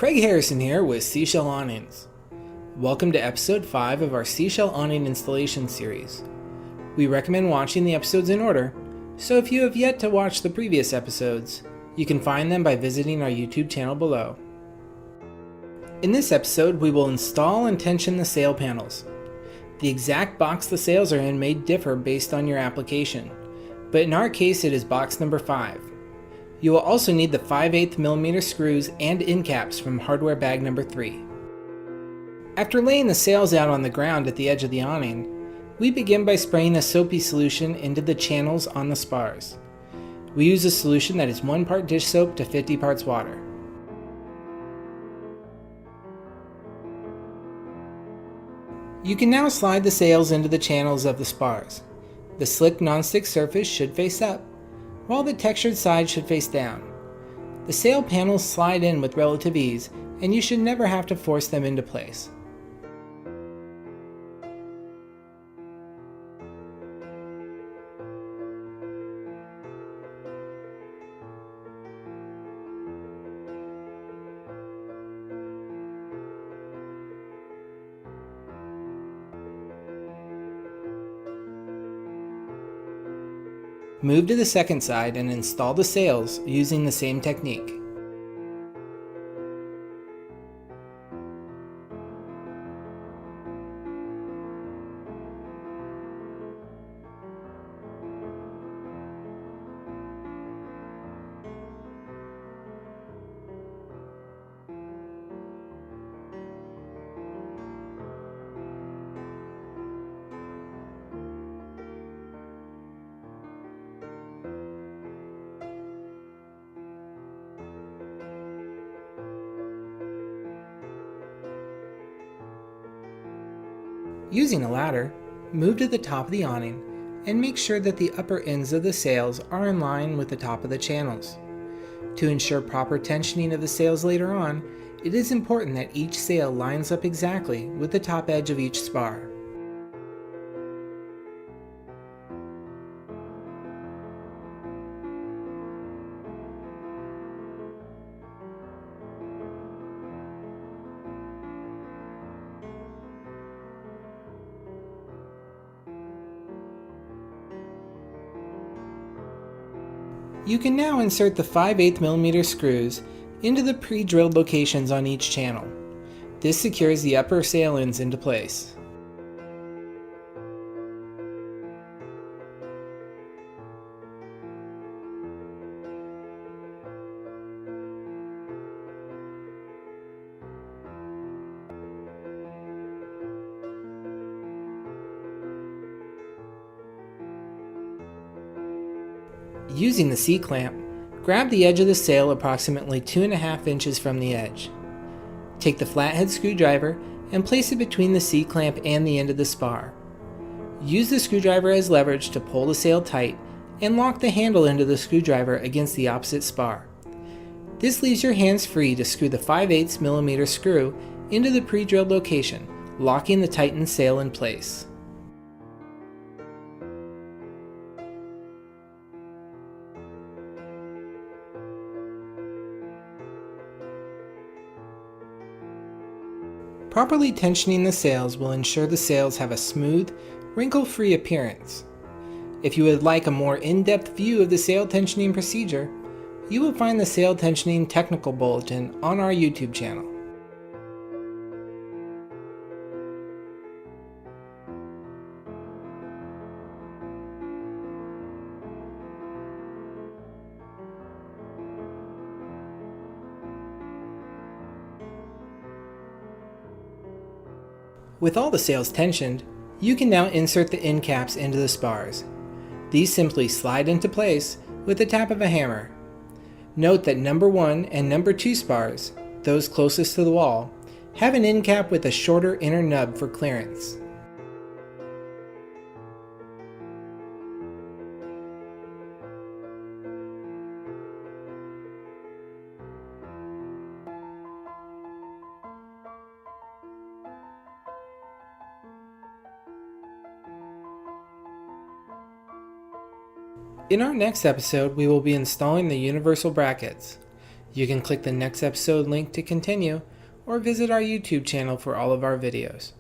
Craig Harrison here with Seashell Awnings. Welcome to episode 5 of our Seashell Awning installation series. We recommend watching the episodes in order, so if you have yet to watch the previous episodes, you can find them by visiting our YouTube channel below. In this episode, we will install and tension the sail panels. The exact box the sails are in may differ based on your application, but in our case it is box number 5. You will also need the 5/8mm screws and end caps from hardware bag number 3. After laying the sails out on the ground at the edge of the awning, we begin by spraying a soapy solution into the channels on the spars. We use a solution that is 1 part dish soap to 50 parts water. You can now slide the sails into the channels of the spars. The slick nonstick surface should face up, while the textured side should face down. The sail panels slide in with relative ease, and you should never have to force them into place. Move to the second side and install the sails using the same technique. Using a ladder, move to the top of the awning and make sure that the upper ends of the sails are in line with the top of the channels. To ensure proper tensioning of the sails later on, it is important that each sail lines up exactly with the top edge of each spar. You can now insert the 5/8mm screws into the pre-drilled locations on each channel. This secures the upper sail ends into place. Using the C-clamp, grab the edge of the sail approximately 2.5 inches from the edge. Take the flathead screwdriver and place it between the C-clamp and the end of the spar. Use the screwdriver as leverage to pull the sail tight and lock the handle into the screwdriver against the opposite spar. This leaves your hands free to screw the 5/8mm screw into the pre-drilled location, locking the tightened sail in place. Properly tensioning the sails will ensure the sails have a smooth, wrinkle-free appearance. If you would like a more in-depth view of the sail tensioning procedure, you will find the sail tensioning technical bulletin on our YouTube channel. With all the sails tensioned, you can now insert the end caps into the spars. These simply slide into place with the tap of a hammer. Note that number 1 and number 2 spars, those closest to the wall, have an end cap with a shorter inner nub for clearance. In our next episode, we will be installing the universal brackets. You can click the next episode link to continue, or visit our YouTube channel for all of our videos.